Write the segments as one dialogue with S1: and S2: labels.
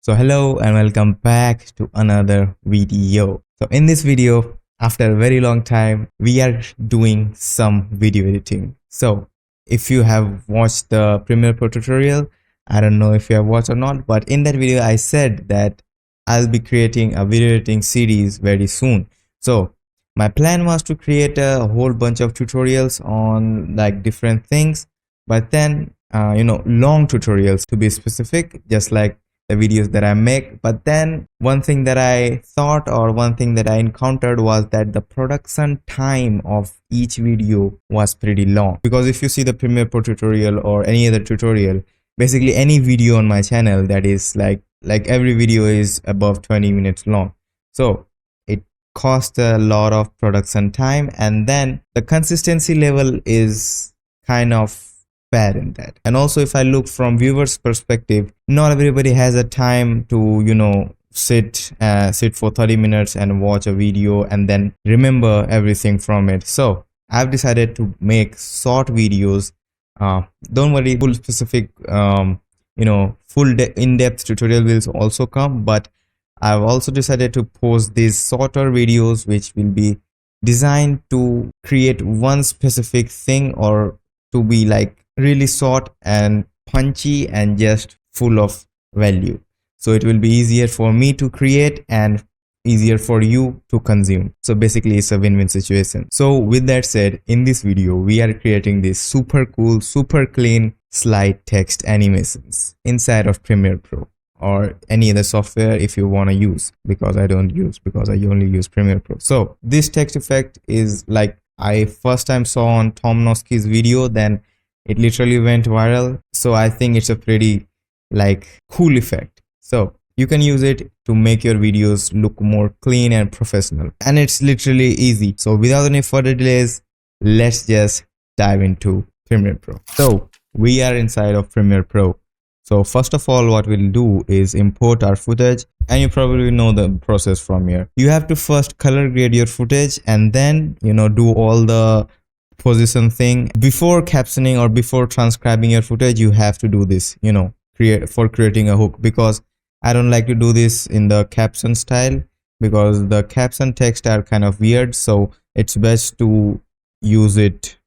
S1: So hello and welcome back to another video. So in this video, after a very long time, we are doing some video editing. So if you have watched the Premiere Pro tutorial, I don't know if you have watched or not, but in that video, I said that I'll be creating a video editing series very soon. So my plan was to create a whole bunch of tutorials on like different things, but then long tutorials to be specific, just like the videos that I make. But then one thing that I thought, or one thing that I encountered, was that the production time of each video was pretty long. Because if you see the Premiere Pro tutorial or any other tutorial, basically any video on my channel that is like every video is above 20 minutes long. So it costs a lot of production time, and then the consistency level is kind of bad in that. And also, if I look from viewers perspective, not everybody has a time to sit for 30 minutes and watch a video and then remember everything from it. So I've decided to make short videos. Don't worry, full specific in-depth tutorial will also come, but I've also decided to post these shorter videos which will be designed to create one specific thing, or to be like really short and punchy and just full of value. So it will be easier for me to create and easier for you to consume. So basically it's a win-win situation. So with that said, in this video we are creating this super cool, super clean slide text animations inside of Premiere Pro or any other software if you want to use, because I don't use, because I only use Premiere Pro. So this text effect is like I first time saw on Tom Noski's video, then it literally went viral. So I think it's a pretty like cool effect. So you can use it to make your videos look more clean and professional, and it's literally easy. So without any further delays, let's just dive into Premiere Pro. So we are inside of Premiere Pro. So first of all, what we'll do is import our footage, and you probably know the process from here. You have to first color grade your footage, and then do all the position thing. Before captioning or before transcribing your footage, you have to do this, creating a hook, because I don't like to do this in the caption style, because the caption text are kind of weird. So it's best to use it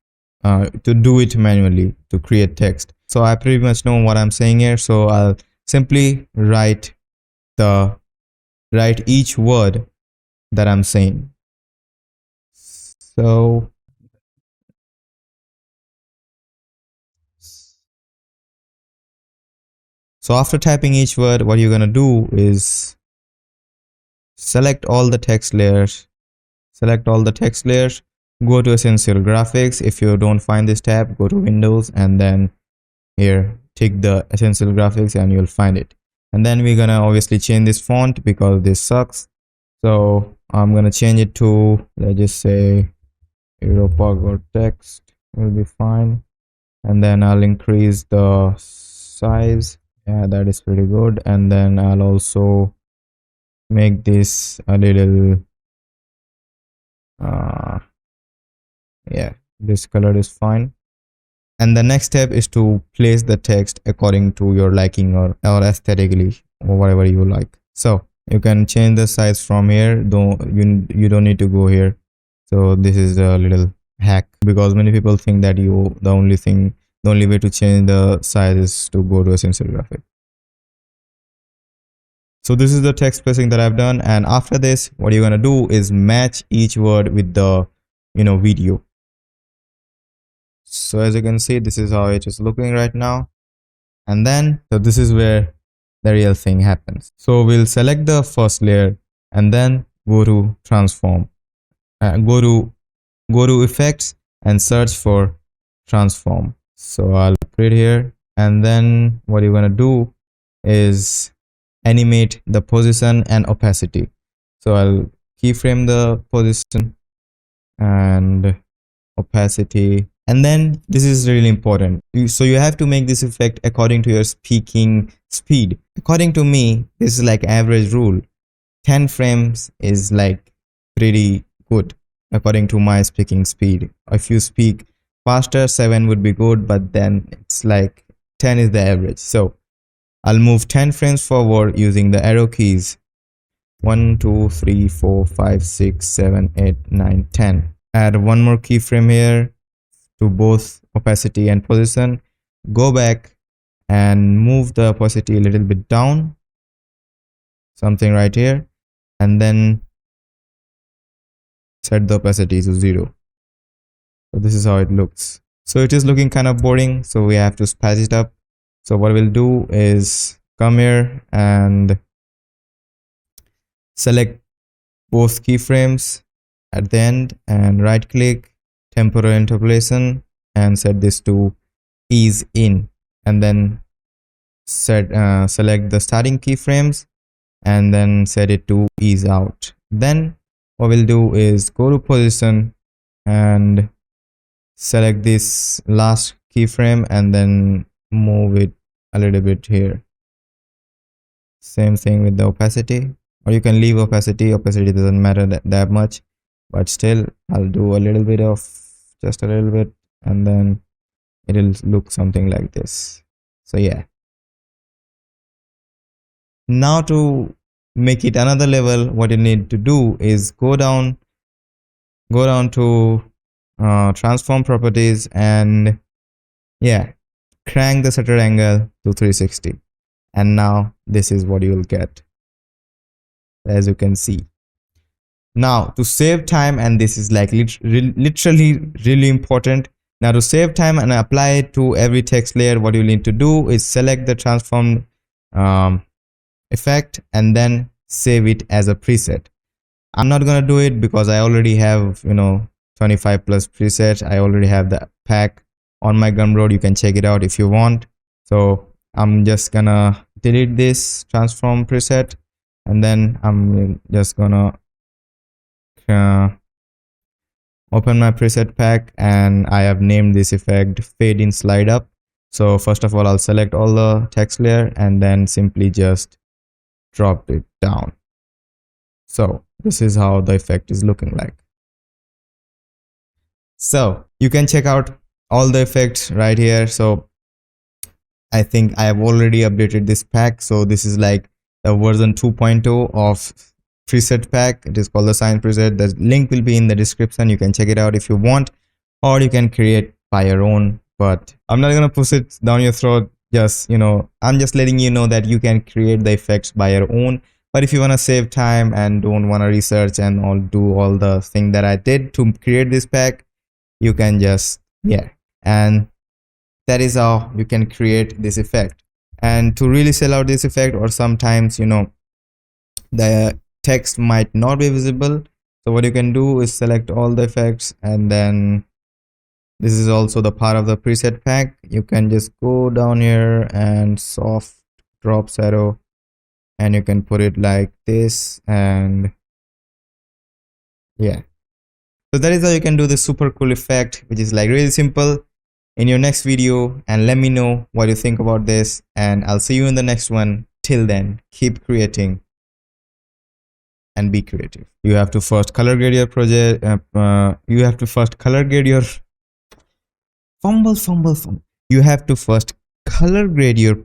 S1: to do it manually to create text. So I pretty much know what I'm saying here, so I'll simply write each word that I'm saying. So after typing each word, what you're gonna do is select all the text layers, go to Essential Graphics. If you don't find this tab, go to Windows, and then here tick the Essential Graphics and you'll find it. And then we're gonna obviously change this font because this sucks. So I'm gonna change it to, let's just say, Aeropag text will be fine. And then I'll increase the size. Yeah, that is pretty good. And then I'll also make this a little yeah, this color is fine. And the next step is to place the text according to your liking, or aesthetically, or whatever you like. So you can change the size from here, though you don't need to go here. So this is a little hack, because many people think that the only way to change the size is to go to Essential Graphics. So this is the text spacing that I've done, and after this, what you're gonna do is match each word with the video. So as you can see, this is how it is looking right now. And then so this is where the real thing happens. So we'll select the first layer and then go to transform, go to effects and search for transform. So I'll put it here, and then what you're gonna do is animate the position and opacity. So I'll keyframe the position and opacity, and then this is really important. So you have to make this effect according to your speaking speed. According to me, this is like average rule. 10 frames is like pretty good according to my speaking speed. If you speak faster, 7 would be good, but then it's like 10 is the average. So I'll move 10 frames forward using the arrow keys. 1, 2, 3, 4, 5, 6, 7, 8, 9, 10. Add one more keyframe here to both opacity and position. Go back and move the opacity a little bit down, something right here, and then set the opacity to 0. So this is how it looks. So it is looking kind of boring, so we have to spice it up. So what we'll do is come here and select both keyframes at the end and right click, temporal interpolation, and set this to ease in, and then select the starting keyframes and then set it to ease out. Then what we'll do is go to position and select this last keyframe and then move it a little bit here. Same thing with the opacity, or you can leave opacity. Opacity doesn't matter that much, but still I'll do a little bit of, just a little bit, and then it'll look something like this. So yeah, now to make it another level, what you need to do is go down to transform properties, and yeah, crank the shutter angle to 360, and now this is what you will get, as you can see. Now to save time, and this is like literally really important, now to save time and apply it to every text layer, what you need to do is select the transform effect and then save it as a preset. I'm not gonna do it because I already have 25 plus presets. I already have the pack on my Gumroad. You can check it out if you want. So I'm just gonna delete this transform preset, and then I'm just gonna open my preset pack, and I have named this effect fade in slide up. So first of all, I'll select all the text layer and then simply just drop it down. So this is how the effect is looking like. So you can check out all the effects right here. So I think I have already updated this pack. So this is like the version 2.0 of preset pack. It is called the Sign preset. The link will be in the description. You can check it out if you want, or you can create by your own, but I'm not gonna push it down your throat. Just I'm just letting you know that you can create the effects by your own. But if you want to save time and don't want to research and do all the thing that I did to create this pack, you can just and that is how you can create this effect. And to really sell out this effect, or sometimes the text might not be visible, so what you can do is select all the effects, and then this is also the part of the preset pack. You can just go down here and soft drop shadow, and you can put it like this, and yeah, so that is how you can do this super cool effect, which is like really simple, in your next video. And let me know what you think about this, and I'll see you in the next one. Till then, keep creating and be creative. You have to first color grade your project. You have to first color grade your fumble. You have to first color grade your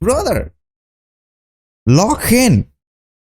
S1: brother. Lock in.